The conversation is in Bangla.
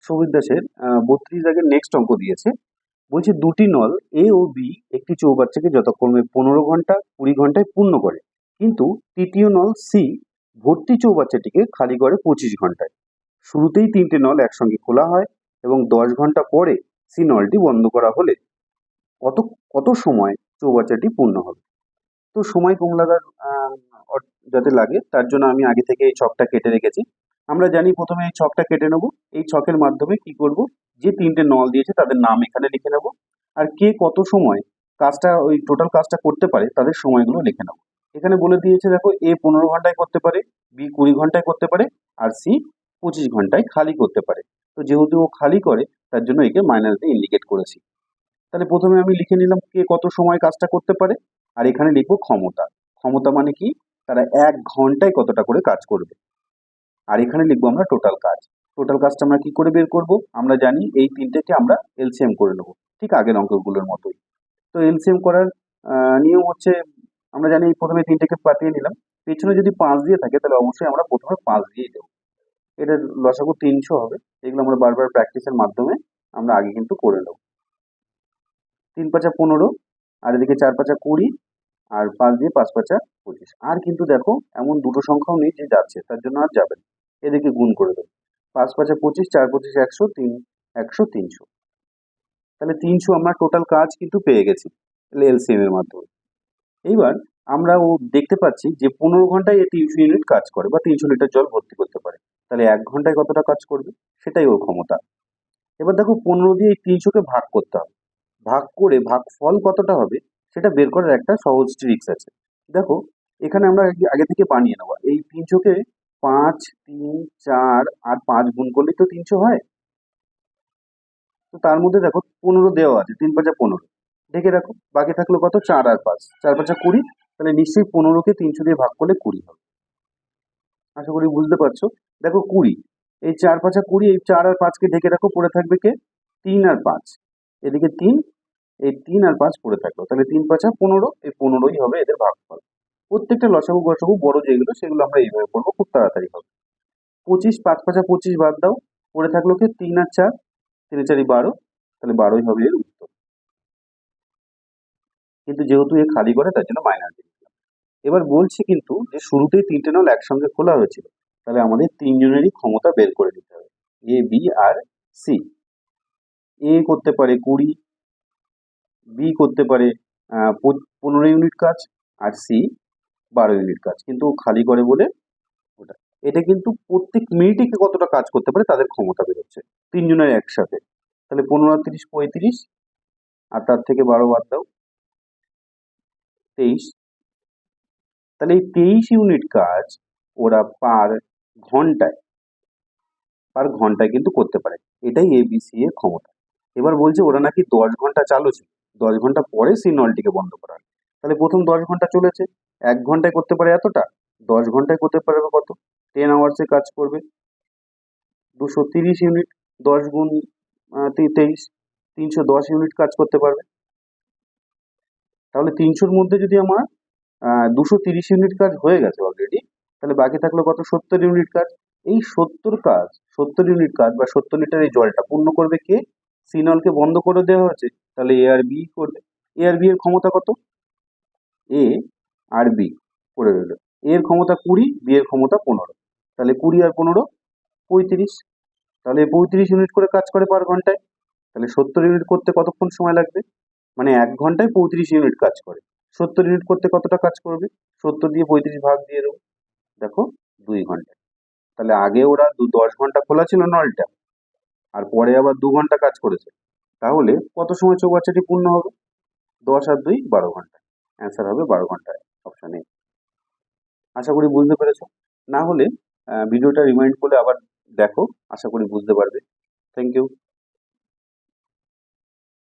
সৌভিক দাসের 32 দাগের নেক্সট অঙ্ক দিয়েছে। বলছে দুটি নল এ ও বি একটি চৌবাচ্চাকে যথাক্রমে 15 ঘন্টা 20 ঘন্টায় পূর্ণ করে, কিন্তু তৃতীয় নল সি ভর্তি চৌবাচ্চাটিকে খালি করে 25 ঘন্টায়। শুরুতেই তিনটে নল একসঙ্গে খোলা হয় এবং 10 ঘন্টা পরে সি নলটি বন্ধ করা হলে কত কত সময় চৌবাচ্চাটি পূর্ণ হবে? তো সময় কম লাগার যাতে লাগে তার জন্য আমি আগে থেকে এই ছকটা কেটে রেখেছি। আমরা জানি প্রথমে এই ছকটা কেটে নেব। এই ছকের মাধ্যমে কি করব, যে তিনটে নল দিয়েছে তাদের নাম এখানে লিখে নেব, আর কে কত সময় কাজটা ওই টোটাল কাজটা করতে পারে তাদের সময়গুলো লিখে নেব। এখানে বলে দিয়েছে দেখো, এ 15 ঘন্টায় করতে পারে, বি 20 ঘন্টায় করতে পারে, আর সি 25 ঘন্টায় খালি করতে পারে। তো যেহেতু ও খালি করে তার জন্য একে মাইনাস দিয়ে ইন্ডিকেট করেছি। তাহলে প্রথমে আমি লিখে নিলাম কে কত সময় কাজটা করতে পারে, আর এখানে লিখবো ক্ষমতা। ক্ষমতা মানে কি, তারা 1 ঘন্টায় কতটা করে কাজ করবে। আর এখানে লিখবো আমরা টোটাল কাজ। টোটাল কাজটা আমরা কি করে বের করব, আমরা জানি এই তিনটেকে আমরা এলসিএম করে নেব, ঠিক আগের অঙ্কগুলোর মতোই। তো এলসিএম করার নিয়ম হচ্ছে, আমরা জানি প্রথমে তিনটেকে পাঠিয়ে নিলাম, পেছনে যদি 5 দিয়ে থাকে তাহলে অবশ্যই আমরা প্রথমে 5 দিয়েই দেবো। এটার লসাগু 300 হবে। এগুলো আমরা বারবার প্র্যাকটিসের মাধ্যমে আমরা আগে কিন্তু করে নেব। 3 পাঁচা 15, আর এদিকে 4 পাঁচা 20, আর 5 দিয়ে 5 পাঁচা 25। আর কিন্তু দেখো এমন দুটো সংখ্যাও নেই যে যাচ্ছে, তার জন্য আর যাবে না। এদিকে গুণ করে দেবো। 5 পাঁচা 25, 4 25 100, 3 100 300। তাহলে 300 আমরা টোটাল কাজ কিন্তু পেয়ে গেছি এলসিএম এর মাধ্যমে। এইবার আমরা ও দেখতে পাচ্ছি যে 15 ঘন্টায় এ 300 ইউনিট কাজ করে বা 300 লিটার জল ভর্তি করতে পারে। তাহলে 1 ঘন্টায় কতটা কাজ করবে, সেটাই ওর ক্ষমতা। এবার দেখো 15 দিয়ে এই 300কে ভাগ করতে হবে। ভাগ করে ভাগফল কতটা হবে সেটা বের করার একটা সহজ ট্রিক্স আছে। দেখো এখানে আমরা আগে থেকে বানিয়ে নেবো। এই 300কে 5 3 4 আর 5 গুণ করলেই তো 300 হয়। তো তার মধ্যে দেখো 15 দেওয়া আছে, 3 5 15, ঢেকে রাখো। বাকি থাকলো কত, 4 আর 5, 4 5 20। তাহলে নিশ্চয়ই 15কে 300 দিয়ে ভাগ করলে 20 হবে। আশা করি বুঝতে পারছো। দেখো 20, এই 4 5 20, এই 4 আর 5কে ঢেকে রাখো, পড়ে থাকবে কে, 3 আর 5। এদিকে 3, এই 3 আর 5 পড়ে থাকলো। তাহলে 3 5 15, এই 15ই হবে এদের ভাগফল। প্রত্যেকটা লসাগু গসাগু বড় যেগুলো সেগুলো আমরা এইভাবে করবো, খুব তাড়াতাড়ি হবে। 25, 5 5 25 বাদ দাও, পড়ে থাকলো কে, 3 আর 4, 3 4 12, তাহলে 12ই হবে এর উত্তর। কিন্তু যেহেতু এ খালি করে তার জন্য মাইনাস দিয়ে দিলাম। এবার বলছি কিন্তু যে শুরুতেই তিনটে নল একসঙ্গে খোলা হয়েছিল, তাহলে আমাদের তিনজনেরই ক্ষমতা বের করে দিতে হবে, এ বি আর সি। এ করতে পারে 20, বি করতে পারে 15 ইউনিট কাজ, আর সি 12 ইউনিট কাজ, কিন্তু ও খালি করে বলে ওটা। এটা কিন্তু প্রত্যেক মিনিটে কে কতটা কাজ করতে পারে তাদের ক্ষমতা বেরোচ্ছে তিনজনের একসাথে। তাহলে 15 আর 30 35, আর তার থেকে 12 বাদ দাও, 23। তাহলে এই 23 ইউনিট কাজ ওরা পার ঘন্টায় কিন্তু করতে পারে। এটাই এবিসি এর ক্ষমতা। এবার বলছে ওরা নাকি 10 ঘন্টা চালু ছিল, 10 ঘন্টা পরে সেই নলটিকে বন্ধ করা হয়। তাহলে প্রথম 10 ঘন্টা চলেছে, 1 ঘন্টায় করতে পারে এতটা, 10 ঘন্টায় করতে পারবে কত, 10 আওয়ার্সে কাজ করবে 230 ইউনিট। 10 গুণ 23, 310 ইউনিট কাজ করতে পারবে। তাহলে 300-র মধ্যে যদি আমার 230 ইউনিট কাজ হয়ে গেছে অলরেডি, তাহলে বাকি থাকলো কত, 70 ইউনিট কাজ। এই 70 ইউনিট কাজ বা 70 লিটার এই জলটা পূর্ণ করবে কে, সি নলকে বন্ধ করে দেওয়া হয়েছে, তাহলে এ আর বি করবে। এ আর বি এর ক্ষমতা কত, এ আর বি করে রইল। এ এর ক্ষমতা 20, বি এর ক্ষমতা 15, তাহলে 20 আর 15 35। তাহলে 35 ইউনিট করে কাজ করে পার ঘন্টায়। তাহলে 70 ইউনিট করতে কতক্ষণ সময় লাগবে, মানে 1 ঘন্টায় 35 ইউনিট কাজ করে। 70 ইউনিট করতে কতটা কাজ করবে, 70 দিয়ে 35 ভাগ দিয়ে দেবো, দেখো 2 ঘন্টা। তাহলে আগে ওরা 10 ঘন্টা খোলা ছিল নলটা, আর পরে আবার 2 ঘন্টা কাজ করেছে। তাহলে কত সময় চৌবাচ্চাটি পূর্ণ হবে, 10 আর 2 12 ঘন্টা। অ্যান্সার হবে 12 ঘন্টায়, অপশন এ। আশা করি বুঝতে পেরেছো। না হলে ভিডিওটা রিমাইন্ড করলে আবার দেখো, আশা করি বুঝতে পারবে। Thank you.